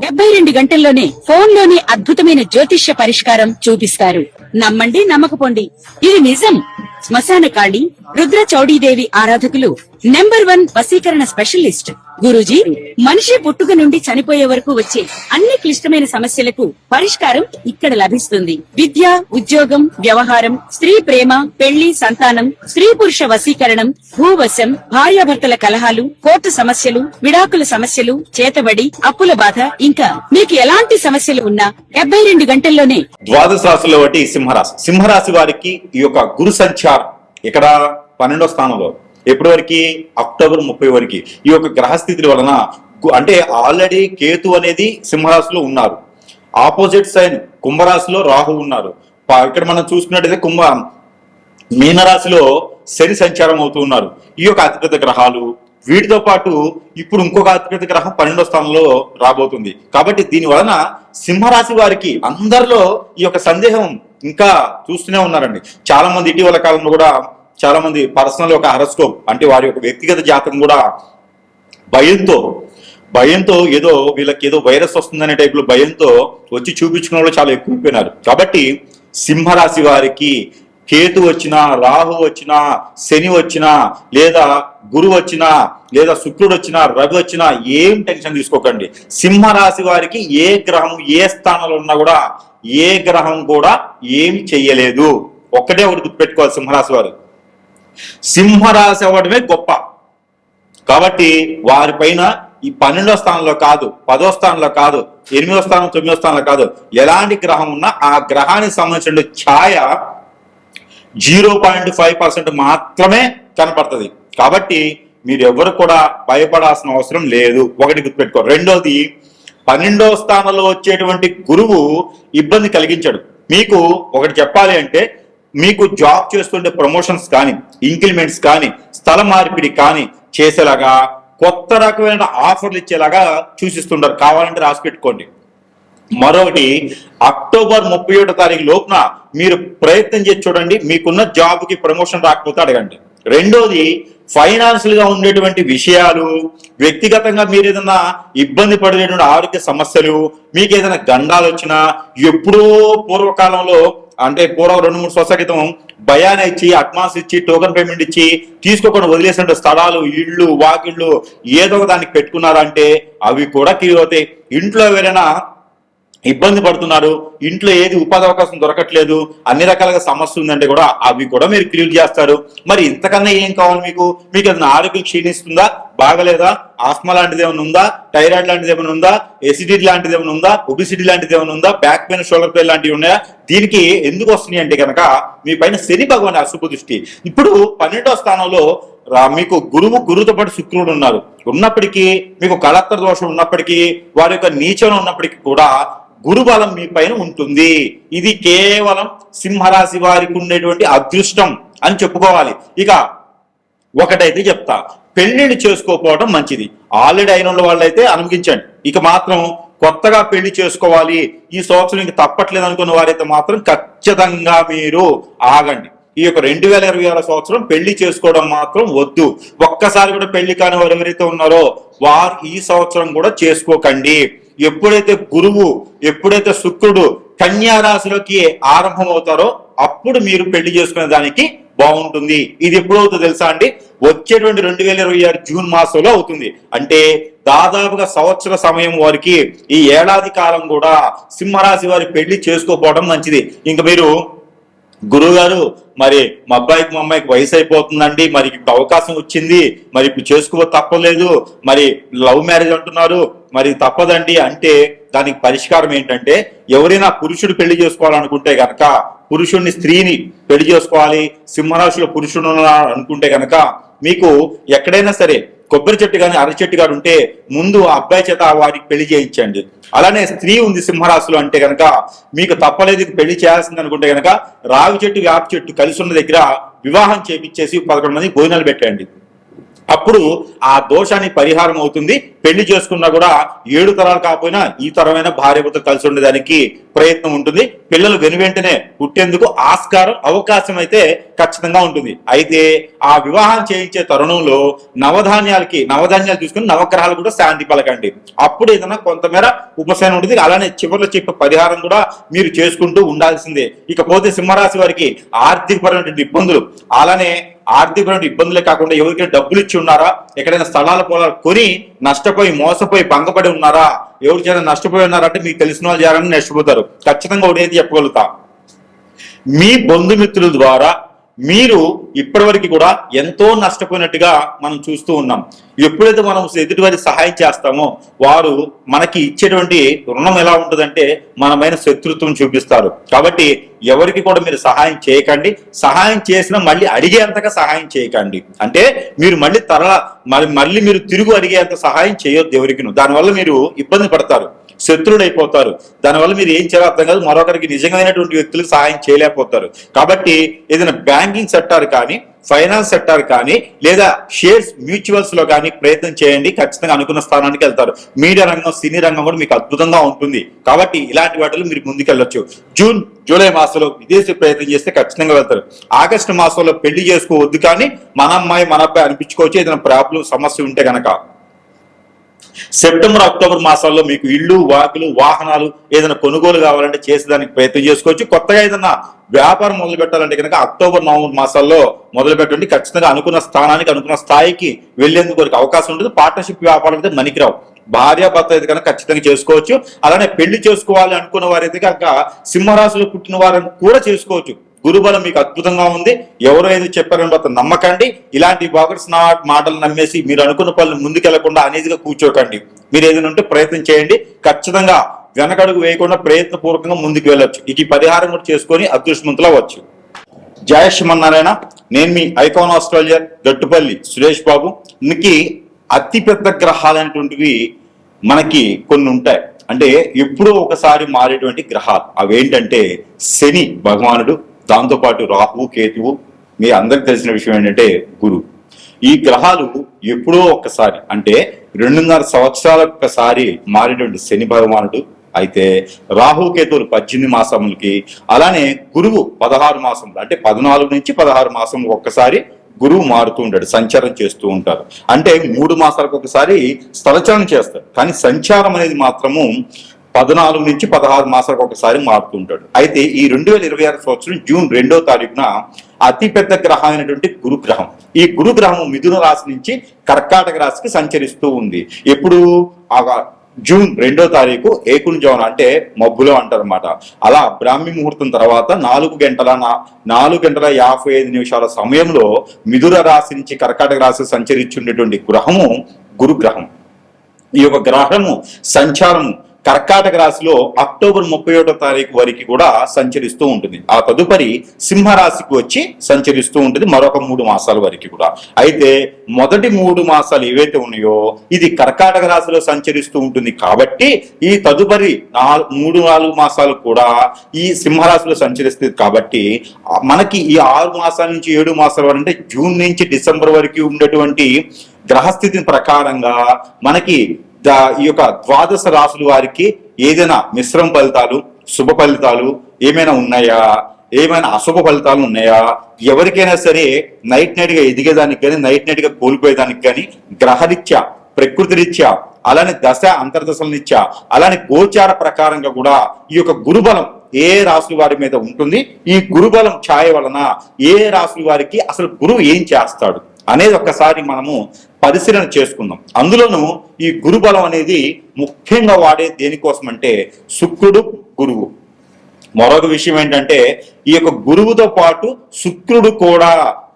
72 గంటల్లోనే ఫోన్ లోని అద్భుతమైన జ్యోతిష్య పరిష్కారం చూపిస్తారు. నమ్మండి, నమ్మకపోండి, ఇది నిజం. శ్మశాన కాళి రుద్ర చౌడీదేవి ఆరాధకులు నంబర్ 1 వశీకరణ స్పెషలిస్ట్ గురూజీ. మనిషి పుట్టుక నుండి చనిపోయే వరకు వచ్చే అన్ని క్లిష్టమైన సమస్యలకు పరిష్కారం ఇక్కడ లభిస్తుంది. విద్య, ఉద్యోగం, వ్యవహారం, స్త్రీ ప్రేమ, పెళ్లి, సంతానం, స్త్రీ పురుష వశీకరణం, భూవశం, భార్యాభర్తల కలహాలు, కోర్టు సమస్యలు, విడాకుల సమస్యలు, చేతబడి, అప్పుల బాధ, ఇంకా మీకు ఎలాంటి సమస్యలు ఉన్నా 72 గంటల్లోనే. ద్వాదశ రాశుల్లో ఒకటి సింహరాశి వారికి ఈ యొక్క గురు సంచారం ఇక్కడ 12వ స్థానంలో ఎప్పటి వరకు అక్టోబర్ 30 వరకు ఈ యొక్క గ్రహస్థితుల వలన అంటే ఆల్రెడీ కేతు అనేది సింహరాశిలో ఉన్నారు, ఆపోజిట్ సైన్ కుంభరాశిలో రాహు ఉన్నారు. ఇక్కడ మనం చూసుకున్నట్టయితే మీనరాశిలో శని సంచారం అవుతూ ఉన్నారు. ఈ యొక్క అతిపెద్ద గ్రహాలు వీటితో పాటు ఇప్పుడు ఇంకొక అతిపెద్ద గ్రహం 12వ స్థానంలో రాబోతుంది. కాబట్టి దీని వలన సింహరాశి వారికి అందరిలో ఈ యొక్క సందేహం ఇంకా చూస్తూనే ఉన్నారండి. చాలా మంది ఇటీవల కాలంలో కూడా చాలా మంది పర్సనల్ ఒక హరస్కోప్ అంటే వారి యొక్క వ్యక్తిగత జాతకం కూడా భయంతో ఏదో వీళ్ళకి ఏదో వైరస్ వస్తుందనే టైప్ లో భయంతో వచ్చి చూపించుకున్న వాళ్ళు చాలా ఎక్కువైపోయినారు. కాబట్టి సింహరాశి వారికి కేతు వచ్చినా, రాహు వచ్చినా, శని వచ్చినా, లేదా గురువు వచ్చినా, లేదా శుక్రుడు వచ్చినా, రవి వచ్చినా ఏం టెన్షన్ తీసుకోకండి. సింహరాశి వారికి ఏ గ్రహం ఏ స్థానంలో ఉన్నా కూడా ఏ గ్రహం కూడా ఏమి చెయ్యలేదు. ఒక్కటే ఒకటి గుర్తుపెట్టుకోవాలి, సింహరాశి అవ్వడమే గొప్ప. కాబట్టి వారిపైన ఈ 12వ స్థానంలో కాదు, 10వ స్థానంలో కాదు, 8వ స్థానం, 9వ స్థానంలో కాదు, ఎలాంటి గ్రహం ఉన్నా ఆ గ్రహానికి సంబంధించిన ఛాయ 0.5% మాత్రమే కనపడుతుంది. కాబట్టి మీరు ఎవరు కూడా భయపడాల్సిన అవసరం లేదు. ఒకటి గుర్తుపెట్టుకో. రెండోది, 12వ స్థానంలో వచ్చేటువంటి గురువు ఇబ్బంది కలిగించాడు. మీకు ఒకటి చెప్పాలి అంటే, మీకు జాబ్ చేస్తుంటే ప్రమోషన్స్ కానీ, ఇంక్రిమెంట్స్ కానీ, స్థల మార్పిడి కానీ చేసేలాగా కొత్త రకమైన ఆఫర్లు ఇచ్చేలాగా సూచిస్తుంటారు. కావాలంటే రాసి పెట్టుకోండి. మరొకటి, అక్టోబర్ 31వ తారీఖు లోపున మీరు ప్రయత్నం చేసి చూడండి, మీకున్న జాబ్ కి ప్రమోషన్ రాకపోతే అడగండి. రెండోది, ఫైనాన్షియల్ గా ఉండేటువంటి విషయాలు, వ్యక్తిగతంగా మీరు ఏదైనా ఇబ్బంది పడేటువంటి ఆరోగ్య సమస్యలు, మీకు ఏదైనా గండాలు వచ్చినా, ఎప్పుడో పూర్వకాలంలో అంటే పూర్వం 2-3 సంవత్సరాల క్రితం భయాన్ని ఇచ్చి, అడ్వాన్స్ ఇచ్చి, టోకెన్ పేమెంట్ ఇచ్చి తీసుకోకుండా వదిలేసిన స్థలాలు, ఇళ్ళు, వాకిళ్ళు ఏదో ఒక దానికి పెట్టుకున్నారంటే అవి కూడా క్లియర్ అవుతాయి. ఇంట్లో ఎవరైనా ఇబ్బంది పడుతున్నారు, ఇంట్లో ఏది ఉపాధి అవకాశం దొరకట్లేదు, అన్ని రకాలుగా సమస్య ఉందంటే కూడా అవి కూడా మీరు క్లియర్ చేస్తారు. మరి ఇంతకన్నా ఏం కావాలి మీకు? మీకు ఏదైనా ఆరోగ్యం క్షీణిస్తుందా, బాగలేదా, ఆస్మా లాంటిది ఏమైనా ఉందా, థైరాయిడ్ లాంటిది ఏమైనా ఉందా, ఎసిడిటీ లాంటిది ఏమైనా ఉందా, ఒబిసిటీ లాంటిది ఏమైనా ఉందా, బ్యాక్ పెయిన్, షోల్డర్ పెయిన్ లాంటివి ఉన్నాయా? దీనికి ఎందుకు వస్తున్నాయి అంటే కనుక మీ పైన శని భగవాన్ అశుభ దృష్టి. ఇప్పుడు 12వ స్థానంలో మీకు గురువుతో పాటు శుక్రుడు ఉన్నప్పటికీ, మీకు కలత్ర దోషం ఉన్నప్పటికీ, వారి యొక్క నీచం ఉన్నప్పటికీ కూడా గురుబలం మీ పైన ఉంటుంది. ఇది కేవలం సింహరాశి వారికి ఉండేటువంటి అదృష్టం అని చెప్పుకోవాలి. ఇక ఒకటైతే చెప్తా, పెళ్లిళ్ళు చేసుకోకపోవడం మంచిది. ఆల్రెడీ అయిన వాళ్ళైతే అనుమతించండి. ఇక మాత్రం కొత్తగా పెళ్లి చేసుకోవాలి, ఈ సంవత్సరం ఇంక తప్పట్లేదు అనుకున్న వారైతే మాత్రం ఖచ్చితంగా మీరు ఆగండి. ఈ యొక్క 2026 సంవత్సరం పెళ్లి చేసుకోవడం మాత్రం వద్దు. ఒక్కసారి కూడా పెళ్లి కాని వారు ఎవరైతే ఉన్నారో వారు ఈ సంవత్సరం కూడా చేసుకోకండి. ఎప్పుడైతే గురువు, ఎప్పుడైతే శుక్రుడు కన్యా రాశిలోకి ఆరంభం అవుతారో అప్పుడు మీరు పెళ్లి చేసుకునే దానికి బాగుంటుంది. ఇది ఎప్పుడు అవుతుందో తెలుసా అండి? వచ్చేటువంటి 2026 జూన్ మాసంలో అవుతుంది. అంటే దాదాపుగా సంవత్సర సమయం వారికి ఈ ఏడాది కాలం కూడా సింహరాశి వారి పెళ్లి చేసుకోకపోవడం మంచిది. ఇంకా మీరు గురువు గారు, మరి మా అబ్బాయికి మా అమ్మాయికి వయసు అయిపోతుందండి, మరి ఇప్పుడు అవకాశం వచ్చింది, మరి ఇప్పుడు చేసుకో తప్పలేదు, మరి లవ్ మ్యారేజ్ అంటున్నారు, మరి తప్పదండి అంటే దానికి పరిష్కారం ఏంటంటే, ఎవరైనా పురుషుడు పెళ్లి చేసుకోవాలనుకుంటే గనక పురుషుడిని, స్త్రీని పెళ్లి చేసుకోవాలి, సింహరాశిలో పురుషుడు అనుకుంటే గనక మీకు ఎక్కడైనా సరే కొబ్బరి చెట్టు కానీ అరటి చెట్టు కానీ ఉంటే ముందు ఆ అబ్బాయి చేత వారికి పెళ్లి చేయించండి. అలానే స్త్రీ ఉంది సింహరాశిలో అంటే కనుక మీకు తప్పలేదు పెళ్లి చేయాల్సింది అనుకుంటే కనుక రావి చెట్టు, వేప చెట్టు కలిసి ఉన్న దగ్గర వివాహం చేపించేసి 11 మంది భోజనాలు పెట్టండి. అప్పుడు ఆ దోషానికి పరిహారం అవుతుంది. పెళ్లి చేసుకున్నా కూడా 7 తరాలు కాకపోయినా ఈ తరమైన భార్యతో కలిసి ఉండేదానికి ప్రయత్నం ఉంటుంది. పిల్లలు వెనువెంటనే పుట్టేందుకు ఆస్కారం అవకాశం అయితే ఖచ్చితంగా ఉంటుంది. అయితే ఆ వివాహం చేయించే తరుణంలో నవధాన్యాలు తీసుకుని నవగ్రహాలు కూడా శాంతి పలకండి. అప్పుడు ఏదైనా కొంతమేర ఉపశమనం ఉంటుంది. అలానే చివరిలో చెప్పే పరిహారం కూడా మీరు చేసుకుంటూ ఉండాల్సిందే. ఇకపోతే సింహరాశి వారికి ఆర్థికపరమైనటువంటి ఇబ్బందులు, అలానే ఆర్థికపరమైన ఇబ్బందులే కాకుండా ఎవరికైనా డబ్బులు ఇచ్చి ఉన్నారా, ఎక్కడైనా స్థలాల పొలాలు కొని నష్టపోయి మోసపోయి భంగపడి ఉన్నారా, ఎవరి చేత నష్టపోయి ఉన్నారంటే మీకు తెలిసిన వాళ్ళు చేయాలని నష్టపోతారు. ఖచ్చితంగా ఒకటి చెప్పగలుగుతా, మీ బంధుమిత్రుల ద్వారా మీరు ఇప్పటివరకు కూడా ఎంతో నష్టపోయినట్టుగా మనం చూస్తూ ఉన్నాం. ఎప్పుడైతే మనం ఎదుటివారి సహాయం చేస్తామో వారు మనకి ఇచ్చేటువంటి రుణం ఎలా ఉంటుందంటే మనమైన శత్రుత్వం చూపిస్తారు. కాబట్టి ఎవరికి కూడా మీరు సహాయం చేయకండి. సహాయం చేసినా మళ్ళీ అడిగేంతగా సహాయం చేయకండి. అంటే మీరు మళ్ళీ మీరు తిరుగు అడిగేంత సహాయం చేయొద్దు ఎవరికి. దానివల్ల మీరు ఇబ్బంది పడతారు, శత్రువులు అయిపోతారు. దానివల్ల మీరు ఏం చేయాలో అర్థం కాదు, మరొకరికి నిజమైనటువంటి వ్యక్తులకు సహాయం చేయలేకపోతారు. కాబట్టి ఏదైనా బ్యాంకింగ్ సెక్టార్ కానీ, ఫైనాన్స్ సెక్టార్ కానీ, లేదా షేర్స్ మ్యూచువల్స్ లో కానీ ప్రయత్నం చేయండి. ఖచ్చితంగా అనుకున్న స్థానానికి వెళ్తారు. మీడియా రంగం, సినీ రంగం కూడా మీకు అద్భుతంగా ఉంటుంది. కాబట్టి ఇలాంటి వాటిలో మీరు ముందుకెళ్ళొచ్చు. జూన్ జూలై మాసంలో విదేశీ ప్రయత్నం చేస్తే ఖచ్చితంగా వెళ్తారు. ఆగస్టు మాసంలో పెళ్లి చేసుకోవద్దు, కానీ మన అమ్మాయి మన అబ్బాయి అనిపించుకోవచ్చు ఏదైనా ప్రాబ్లం సమస్య ఉంటే గనక. సెప్టెంబర్ అక్టోబర్ మాసాల్లో మీకు ఇళ్ళు, వాకులు, వాహనాలు ఏదైనా కొనుగోలు కావాలంటే చేసేదానికి ప్రయత్నం చేసుకోవచ్చు. కొత్తగా ఏదైనా వ్యాపారం మొదలు పెట్టాలంటే కనుక అక్టోబర్ నవంబర్ మాసాల్లో మొదలు పెట్టండి. ఖచ్చితంగా అనుకున్న స్థానానికి, అనుకున్న స్థాయికి వెళ్లేందుకు అవకాశం ఉంటుంది. పార్ట్నర్షిప్ వ్యాపారం అయితే మనికిరావు. భార్యాభర్త అయితే కనుక ఖచ్చితంగా చేసుకోవచ్చు. అలానే పెళ్లి చేసుకోవాలి అనుకున్న వారైతే కనుక సింహరాశిలో పుట్టిన వారిని కూడా చేసుకోవచ్చు. గురుబలం మీకు అద్భుతంగా ఉంది. ఎవరో ఏదో చెప్పారని బట్టి నమ్మకండి. ఇలాంటి బాగర్స్ మాటలు నమ్మేసి మీరు అనుకున్న పనులు ముందుకెళ్లకుండా అనేదిగా కూర్చోకండి. మీరు ఏదైనా ఉంటే ప్రయత్నం చేయండి. ఖచ్చితంగా వెనకడుగు వేయకుండా ప్రయత్నపూర్వకంగా ముందుకు వెళ్ళొచ్చు. ఈ పరిహారం కూడా చేసుకొని అదృష్టవంతులు అవ్వచ్చు. జయ శ్రీమన్నారాయణ. నేను మీ ఐకాన్ ఆస్ట్రాలజర్ గట్టుపల్లి సురేష్ బాబు. ఇందుకి అతిపెద్ద గ్రహాలైనటువంటివి మనకి కొన్ని ఉంటాయి. అంటే ఎప్పుడో ఒకసారి మారేటువంటి గ్రహాలు అవేంటంటే శని భగవానుడు, దాంతోపాటు రాహు, కేతువు. మీ అందరికి తెలిసిన విషయం ఏంటంటే గురు. ఈ గ్రహాలు ఎప్పుడో ఒక్కసారి అంటే 2.5 సంవత్సరాలకు ఒకసారి మారేటువంటి శని భగవానుడు. అయితే రాహు కేతువులు 18 మాసములకి, అలానే గురువు 16 మాసములు అంటే 14 నుంచి 16 మాసములు ఒక్కసారి గురువు మారుతూ ఉంటాడు, సంచారం చేస్తూ ఉంటారు. అంటే 3 మాసాలకు ఒకసారి స్థలచలనం చేస్తారు. కానీ సంచారం అనేది మాత్రము 14 నుంచి 16 మాసాలకు ఒకసారి మారుతూ ఉంటాడు. అయితే ఈ 2026 సంవత్సరం జూన్ 2వ తారీఖున అతిపెద్ద గ్రహం అయినటువంటి గురుగ్రహం, ఈ గురుగ్రహం మిథున రాశి నుంచి కర్కాటక రాశికి సంచరిస్తూ ఉంది. ఎప్పుడు జూన్ 2వ తారీఖు ఏకునిజామున అంటే మబ్బులో అంటారన్నమాట. అలా బ్రాహ్మీ ముహూర్తం తర్వాత 4 గంటల 55 నిమిషాల సమయంలో మిథున రాశి నుంచి కర్కాటక రాశి సంచరించుండేటువంటి గ్రహము గురుగ్రహం. ఈ యొక్క గ్రహము సంచారము కర్కాటక రాశిలో అక్టోబర్ 31వ తారీఖు వరకు కూడా సంచరిస్తూ ఉంటుంది. ఆ తదుపరి సింహరాశికి వచ్చి సంచరిస్తూ ఉంటుంది మరొక 3 మాసాల వరకు కూడా. అయితే మొదటి 3 మాసాలు ఏవైతే ఉన్నాయో ఇది కర్కాటక రాశిలో సంచరిస్తూ ఉంటుంది. కాబట్టి ఈ తదుపరి 3-4 మాసాలు కూడా ఈ సింహరాశిలో సంచరిస్తుంది. కాబట్టి మనకి ఈ 6 మాసాల నుంచి 7 మాసాల వరకు అంటే జూన్ నుంచి డిసెంబర్ వరకు ఉండేటువంటి గ్రహస్థితి ప్రకారంగా మనకి ఈ యొక్క 12 రాశుల వారికి ఏదైనా మిశ్రమ ఫలితాలు, శుభ ఫలితాలు ఏమైనా ఉన్నాయా, ఏమైనా అశుభ ఫలితాలు ఉన్నాయా, ఎవరికైనా సరే నైట్ గా ఎదిగేదానికి కానీ నైట్ గా కోల్పోయేదానికి కానీ గ్రహరీత్యా, ప్రకృతి రీత్యా, అలానే దశ అంతర్దశల రీత్యా, అలానే గోచార ప్రకారంగా కూడా ఈ యొక్క గురుబలం ఏ రాశుల వారి మీద ఉంటుంది, ఈ గురుబలం ఛాయ వలన ఏ రాశుల వారికి అసలు గురువు ఏం చేస్తాడు అనేది ఒక్కసారి మనము పరిశీలన చేసుకుందాం. అందులోనూ ఈ గురుబలం అనేది ముఖ్యంగా వాడే దేనికోసం అంటే శుక్రుడు, గురువు. మరొక విషయం ఏంటంటే ఈ యొక్క గురువుతో పాటు శుక్రుడు కూడా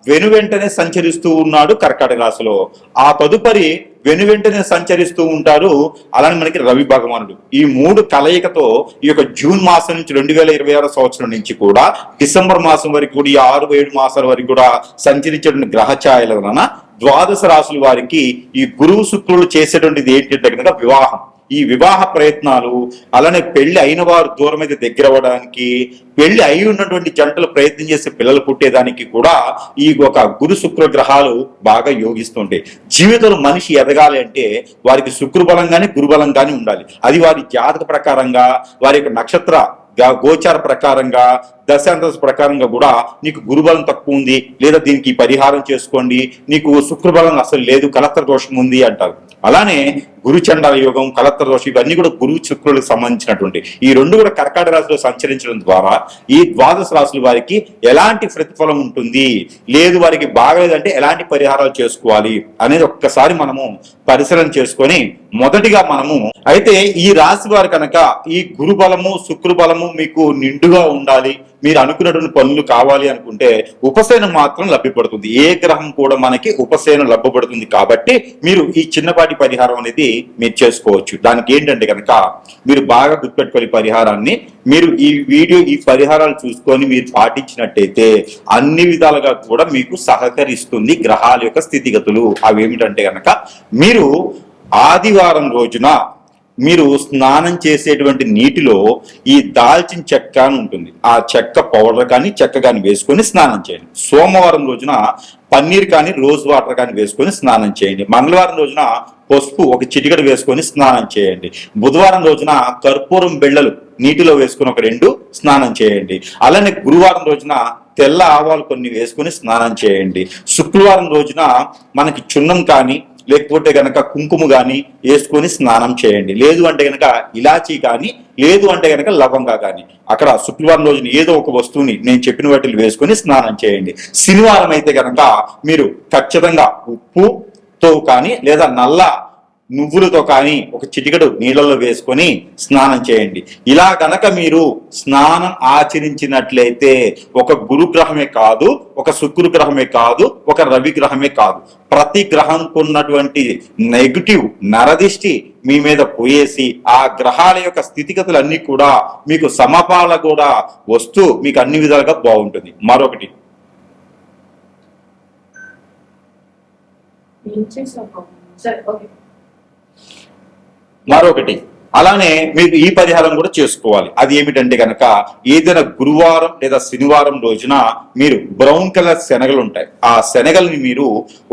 వెనువెంటనే సంచరిస్తూ ఉన్నాడు కర్కాటక రాశిలో. ఆ తదుపరి వెనువెంటనే సంచరిస్తూ ఉంటారు అలానే మనకి రవి భగవానుడు. ఈ 3 కలయికతో ఈ యొక్క జూన్ మాసం నుంచి 2026 సంవత్సరం నుంచి కూడా డిసెంబర్ మాసం వరకు కూడా ఈ 6-7 మాసాల వరకు కూడా సంచరించేటువంటి గ్రహ ఛాయల వలన ద్వాదశ రాశుల వారికి ఈ గురువు శుక్రులు చేసేటువంటిది ఏంటంటే కనుక వివాహం. ఈ వివాహ ప్రయత్నాలు, అలానే పెళ్లి అయిన వారు దూరం అయితే దగ్గర అవ్వడానికి, పెళ్లి అయి ఉన్నటువంటి జంటలు ప్రయత్నం చేసి పిల్లలు పుట్టేదానికి కూడా ఈ ఒక గురు శుక్ర గ్రహాలు బాగా యోగిస్తుంటాయి. జీవితంలో మనిషి ఎదగాలి అంటే వారికి శుక్రబలం కానీ గురుబలం కానీ ఉండాలి. అది వారి జాతక ప్రకారంగా, వారి యొక్క నక్షత్ర గోచార ప్రకారంగా, దశాంతర ప్రకారంగా కూడా నీకు గురుబలం తక్కువ ఉంది, లేదా దీనికి పరిహారం చేసుకోండి, నీకు శుక్రబలం అసలు లేదు, కలత్ర దోషం ఉంది అంటారు. అలానే గురు చండాల యోగం, కలత్ర దోషం, ఇవన్నీ కూడా గురువు శుక్రులకు సంబంధించినటువంటి ఈ రెండు కూడా కర్కాటక రాశిలో సంచరించడం ద్వారా ఈ ద్వాదశ రాశుల వారికి ఎలాంటి ప్రతిఫలం ఉంటుంది, లేదు వారికి బాగలేదంటే ఎలాంటి పరిహారాలు చేసుకోవాలి అనేది ఒక్కసారి మనము పరిశీలన చేసుకొని మొదటిగా మనము అయితే ఈ రాశి వారు కనుక ఈ గురు బలము శుక్రు బలము మీకు నిండుగా ఉండాలి, మీరు అనుకున్నటువంటి పనులు కావాలి అనుకుంటే ఉపశయనం మాత్రం లభ్యపడుతుంది. ఏ గ్రహం కూడా మనకి ఉపశయనం లభ్యపడుతుంది. కాబట్టి మీరు ఈ చిన్నపాటి పరిహారం అనేది మీరు చేసుకోవచ్చు. దానికి ఏంటంటే కనుక మీరు బాగా గుర్తుపెట్టుకోవాలి పరిహారాన్ని. మీరు ఈ పరిహారాలు చూసుకొని మీరు పాటించినట్టయితే అన్ని విధాలుగా కూడా మీకు సహకరిస్తుంది గ్రహాల యొక్క స్థితిగతులు. అవి ఏమిటంటే కనుక మీరు ఆదివారం రోజున మీరు స్నానం చేసేటువంటి నీటిలో ఈ దాల్చిన చెక్క అని ఉంటుంది, ఆ చెక్క పౌడర్ కానీ చెక్క కానీ వేసుకొని స్నానం చేయండి. సోమవారం రోజున పన్నీర్ కానీ రోజ్ వాటర్ కానీ వేసుకొని స్నానం చేయండి. మంగళవారం రోజున పసుపు ఒక చిటికెడు వేసుకొని స్నానం చేయండి. బుధవారం రోజున కర్పూరం బిళ్ళలు నీటిలో వేసుకొని ఒక 2 స్నానం చేయండి. అలానే గురువారం రోజున తెల్ల ఆవాలు కొన్ని వేసుకొని స్నానం చేయండి. శుక్రవారం రోజున మనకి చున్నం కానీ లేకపోతే గనక కుంకుమ కానీ వేసుకొని స్నానం చేయండి. లేదు అంటే గనక ఇలాచీ కానీ, లేదు అంటే గనక లవంగా కానీ అక్కడ శుక్రవారం రోజున ఏదో ఒక వస్తువుని నేను చెప్పిన వాటిని వేసుకొని స్నానం చేయండి. శనివారం అయితే గనక మీరు ఖచ్చితంగా ఉప్పుతో కానీ లేదా నల్ల నువ్వులతో కానీ ఒక చిటికెడు నీళ్ళలో వేసుకొని స్నానం చేయండి. ఇలా గనక మీరు స్నానం ఆచరించినట్లయితే ఒక గురుగ్రహమే కాదు, ఒక శుక్రు గ్రహమే కాదు, ఒక రవి గ్రహమే కాదు, ప్రతి గ్రహంకు ఉన్నటువంటి నెగిటివ్ నరదిష్టి మీ మీద పోయేసి ఆ గ్రహాల యొక్క స్థితిగతులన్నీ కూడా మీకు సమపాల కూడా వస్తూ మీకు అన్ని విధాలుగా బాగుంటుంది. మరొకటి అలానే మీరు ఈ పరిహారం కూడా చేసుకోవాలి. అది ఏమిటంటే కనుక ఏదైనా గురువారం లేదా శనివారం రోజున మీరు బ్రౌన్ కలర్ శనగలు ఉంటాయి, ఆ శనగల్ని మీరు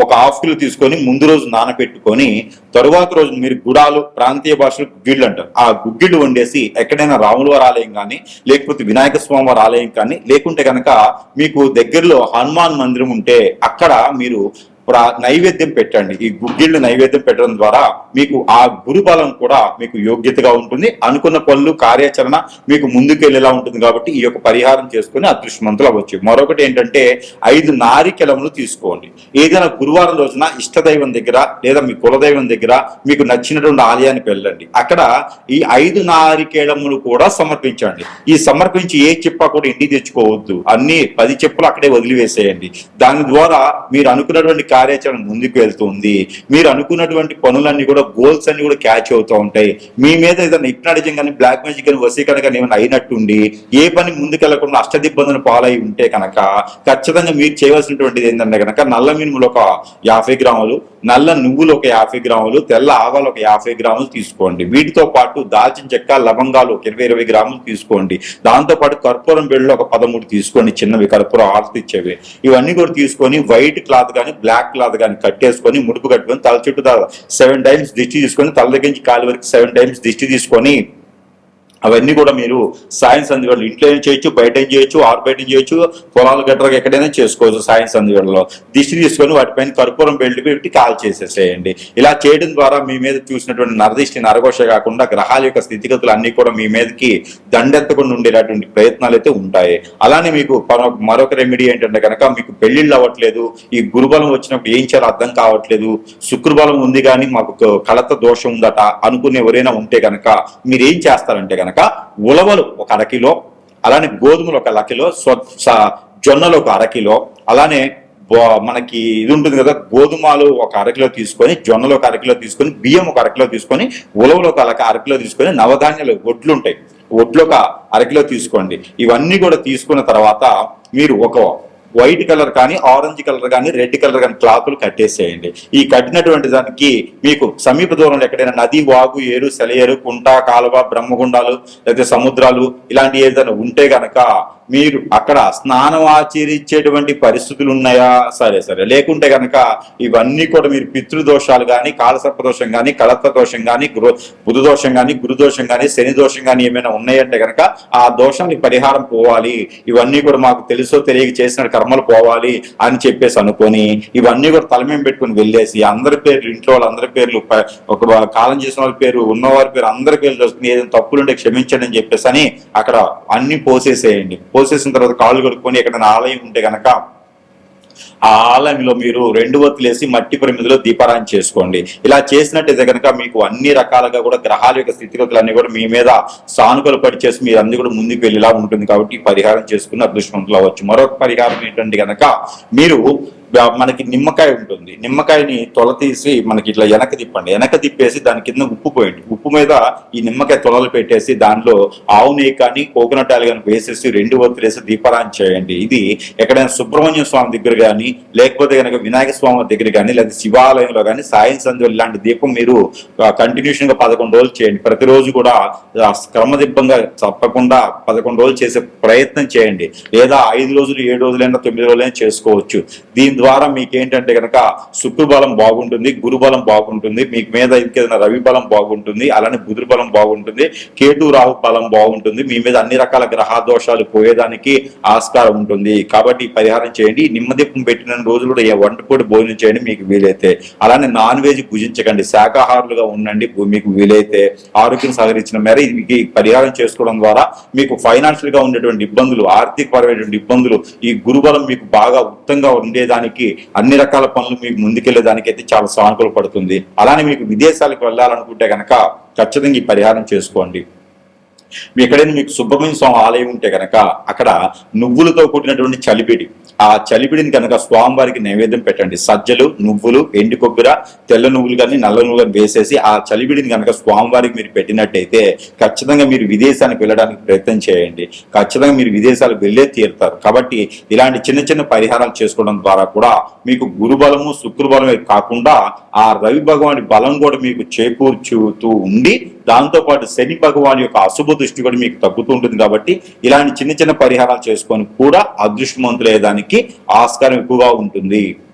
ఒక ½ కిలో తీసుకొని ముందు రోజు నానబెట్టుకొని తరువాత రోజు మీరు గుడాలు, ప్రాంతీయ భాషలో గుగ్గిళ్ళు అంటారు, ఆ గుగ్గిళ్ళు వండేసి ఎక్కడైనా రాములవారి ఆలయం కానీ లేకపోతే వినాయక స్వామి వారి ఆలయం కానీ లేకుంటే కనుక మీకు దగ్గరలో హనుమాన్ మందిరం ఉంటే అక్కడ మీరు నైవేద్యం పెట్టండి. ఈ గుగ్గిళ్ళు నైవేద్యం పెట్టడం ద్వారా మీకు ఆ గురుబలం కూడా మీకు యోగ్యతగా ఉంటుంది, అనుకున్న పనులు కార్యాచరణ మీకు ముందుకెళ్ళేలా ఉంటుంది. కాబట్టి ఈ యొక్క పరిహారం చేసుకుని అదృష్టవంతులు అవ్వచ్చు. మరొకటి ఏంటంటే 5 నారికెలములు తీసుకోండి. ఏదైనా గురువారం రోజున ఇష్టదైవం దగ్గర లేదా మీ కులదైవం దగ్గర మీకు నచ్చినటువంటి ఆలయానికి వెళ్ళండి. అక్కడ ఈ 5 నారికేళములు కూడా సమర్పించండి. ఈ సమర్పించి ఏ చెప్ప కూడా ఇంటికి తెచ్చుకోవద్దు, అన్ని 10 చెప్పులు అక్కడే వదిలివేసేయండి. దాని ద్వారా మీరు అనుకున్నటువంటి కార్యాచరణ ముందుకు వెళ్తుంది. మీరు అనుకున్నటువంటి పనులన్నీ కూడా గోల్స్ అన్ని కూడా క్యాచ్ అవుతూ ఉంటాయి. మీ మీద ఏదైనా హిప్నాటిజం కానీ బ్లాక్ మ్యాజిక్ కానీ వశీకరణ కానీ ఏమైనా అయినట్టుండి ఏ పని ముందుకెళ్లకుండా అష్టదిబ్బందులు పాలై ఉంటే కనుక ఖచ్చితంగా మీరు చేయవలసినటువంటిది ఏంటంటే కనుక నల్ల మినుములు ఒక 50 గ్రాములు, నల్ల నువ్వులు ఒక 50 గ్రాములు, తెల్ల ఆవాలు ఒక 50 గ్రాములు తీసుకోండి. వీటితో పాటు దాల్చిన చెక్క, లవంగాలు ఒక 20 గ్రాములు తీసుకోండి. దాంతో పాటు కర్పూరం బిళ్ళలు ఒక 13 తీసుకోండి, చిన్నవి కర్పూరం ఆర్తి ఇచ్చేవి. ఇవన్నీ కూడా తీసుకొని వైట్ క్లాత్ కానీ బ్లాక్ క్లాత్ కానీ కట్టేసుకొని ముడుపు కట్టుకొని తల చుట్టూ 7 టైమ్స్ దిష్టి తీసుకొని తల దగ్గర నుంచి కాలి వరకు 7 టైమ్స్ దిష్టి తీసుకొని అవన్నీ కూడా మీరు సాయం సంధివేళలో ఇంట్లో ఏం చేయొచ్చు, బయట ఏం చేయొచ్చు, బయట ఏం చేయొచ్చు, పొలాలు గట్రగా ఎక్కడైనా చేసుకోవచ్చు. సాయం సంధివేళలో దిష్టి తీసుకొని వాటిపైన కర్పూరం బెల్ట్ పెట్టి కాల్ చేసేసేయండి. ఇలా చేయడం ద్వారా మీ మీద చూసినటువంటి నరదిష్టి నరఘోష కాకుండా గ్రహాల యొక్క స్థితిగతులు అన్ని కూడా మీ మీదకి దండెత్తకుండా ఉండేటటువంటి ప్రయత్నాలు అయితే ఉంటాయి. అలానే మీకు మరొక రెమెడీ ఏంటంటే కనుక మీకు పెళ్లిళ్ళు అవ్వట్లేదు, ఈ గురుబలం వచ్చినప్పుడు ఏం చేయాలో అర్థం కావట్లేదు, శుక్రబలం ఉంది కానీ మాకు కలత దోషం ఉందట అనుకునే ఎవరైనా ఉంటే కనుక మీరు ఏం చేస్తారంటే కనుక ఉలవలు ఒక 1/2 కిలో, అలానే గోధుమలు ఒక 1 కిలో, జొన్నలు ఒక 1/2 కిలో, అలానే మనకి ఇది ఉంటుంది కదా గోధుమలు ఒక 1/2 కిలో తీసుకొని, జొన్నలు ఒక 1/2 కిలో తీసుకొని, బియ్యం ఒక 1/2 కిలో తీసుకొని, ఉలవలు ఒక 1/2 కిలో తీసుకొని, నవధాన్యాలు ఒడ్లు ఉంటాయి, ఒడ్లు ఒక 1/2 కిలో తీసుకోండి. ఇవన్నీ కూడా తీసుకున్న తర్వాత మీరు ఒక వైట్ కలర్ కానీ, ఆరెంజ్ కలర్ కానీ, రెడ్ కలర్ కానీ క్లాతులు కట్టేసేయండి. ఈ కట్టినటువంటి దానికి మీకు సమీప దూరంలో ఎక్కడైనా నది, వాగు, ఏరు, సెలయేరు, కుంట, కాలువ, బ్రహ్మగుండాలు లేదా సముద్రాలు ఇలాంటి ఏదైనా ఉంటే గనక మీరు అక్కడ స్నానం ఆచరించేటువంటి పరిస్థితులు ఉన్నాయా, సరే లేకుంటే కనుక ఇవన్నీ కూడా మీరు పితృదోషాలు కానీ, కాలసర్ప దోషం కానీ, కళత్వ దోషం కానీ, బుధ దోషం కానీ, గురుదోషం కానీ, శని దోషం కానీ ఏమైనా ఉన్నాయంటే కనుక ఆ దోషానికి పరిహారం పోవాలి, ఇవన్నీ కూడా మాకు తెలుసో తెలియక చేసిన కర్మలు పోవాలి అని చెప్పేసి అనుకొని ఇవన్నీ కూడా తలమేం పెట్టుకుని వెళ్ళేసి అందరి పేర్లు, ఇంట్లో వాళ్ళందరి పేర్లు, ఒక కాలం చేసిన వాళ్ళ పేరు, ఉన్నవారి పేరు, అందరి పేర్లు చూసుకుని ఏదైనా తప్పులుంటే క్షమించండి అని చెప్పేసి అని అక్కడ అన్ని పోసేసేయండి. పోసేసిన తర్వాత కాళ్ళు కడుక్కొని ఎక్కడైనా ఆలయం ఉంటే గనక ఆ ఆలయంలో మీరు 2 ఒత్తులేసి మట్టి ప్రమిదిలో దీపారాయణ చేసుకోండి. ఇలా చేసినట్టయితే కనుక మీకు అన్ని రకాలుగా కూడా గ్రహాల యొక్క స్థితిగతులన్నీ కూడా మీ మీద సానుకూల పడి చేసి మీరు అన్ని కూడా ముందుకు వెళ్ళేలా ఉంటుంది. కాబట్టి పరిహారం చేసుకుని అదృష్టవంతులు అవ్వచ్చు. మరొక పరిహారం ఏంటంటే కనుక మీరు మనకి నిమ్మకాయ ఉంటుంది, నిమ్మకాయని తొల తీసి మనకి ఇట్లా వెనక తిప్పండి, వెనక తిప్పేసి దాని కింద ఉప్పు పోయండి, ఉప్పు మీద ఈ నిమ్మకాయ తొలలు పెట్టేసి దానిలో ఆవు నెయ్యి కానీ, కోకోనట్ ఆయిల్ కానీ వేసేసి 2 ఒత్తులేసి దీపారాయణ చేయండి. ఇది ఎక్కడైనా సుబ్రహ్మణ్య స్వామి దగ్గర కానీ, లేకపోతే కనుక వినాయక స్వామి దగ్గర కానీ, లేదా శివాలయంలో కానీ సాయం సంధ్య ఇలాంటి దీపం మీరు కంటిన్యూషన్ గా 11 రోజులు చేయండి. ప్రతిరోజు కూడా క్రమదిబ్బంగా తప్పకుండా 11 రోజులు చేసే ప్రయత్నం చేయండి. లేదా 5 రోజులు, 7 రోజులైనా, 9 రోజులైనా చేసుకోవచ్చు. దీని ద్వారా మీకు ఏంటంటే కనుక శుక్రబలం బాగుంటుంది, గురుబలం బాగుంటుంది, మీకు మీద ఇంకేదైనా రవి బలం బాగుంటుంది, అలానే బుధుడు బలం బాగుంటుంది, కేతు రాహు బలం బాగుంటుంది, మీ మీద అన్ని రకాల గ్రహ దోషాలు పోయేదానికి ఆస్కారం ఉంటుంది. కాబట్టి పరిహారం చేయండి. నిమ్మదీపం పెట్టిన రోజులు కూడా వంటపూడి భోజనం చేయండి మీకు వీలైతే. అలానే నాన్ వెజ్ భుజించకండి, శాకాహారులుగా ఉండండి మీకు వీలైతే. ఆరోగ్యం సహకరించిన మేర ఇది పరిహారం చేసుకోవడం ద్వారా మీకు ఫైనాన్షియల్ గా ఉండేటువంటి ఇబ్బందులు, ఆర్థిక పరమైనటువంటి ఇబ్బందులు, ఈ గురుబలం మీకు బాగా ఉత్తంగా ఉండేదానికి, అన్ని రకాల పనులు మీకు ముందుకెళ్లేదానికి అయితే చాలా సానుకూల పడుతుంది. అలానే మీకు విదేశాలకు వెళ్ళాలనుకుంటే కనుక ఖచ్చితంగా ఈ పరిహారం చేసుకోండి. ఎక్కడైనా మీకు సుబ్రహ్మణ్య స్వామి ఆలయం ఉంటే కనుక అక్కడ నువ్వులతో కూడినటువంటి చలిపిడి, ఆ చలిపిడిని కనుక స్వామివారికి నైవేద్యం పెట్టండి. సజ్జలు, నువ్వులు, ఎండు కొబ్బరి, తెల్ల నువ్వులు కానీ, నల్ల నువ్వులు కానీ వేసేసి ఆ చలిపిడిని కనుక స్వామివారికి మీరు పెట్టినట్టయితే ఖచ్చితంగా మీరు విదేశానికి వెళ్ళడానికి ప్రయత్నం చేయండి. ఖచ్చితంగా మీరు విదేశాలకు వెళ్ళే తీరుతారు. కాబట్టి ఇలాంటి చిన్న చిన్న పరిహారాలు చేసుకోవడం ద్వారా కూడా మీకు గురుబలము, శుక్రబలమే కాకుండా ఆ రవి భగవాని బలం కూడా మీకు చేకూర్చుతూ ఉండి, దాంతో పాటు శని భగవాన్ యొక్క అశుభ దృష్టి కూడా మీకు తగ్గుతూ ఉంటుంది. కాబట్టి ఇలాంటి చిన్న చిన్న పరిహారాలు చేసుకొని కూడా అదృష్టవంతులయ్యేదానికి ఆస్కారం ఎక్కువగా ఉంటుంది.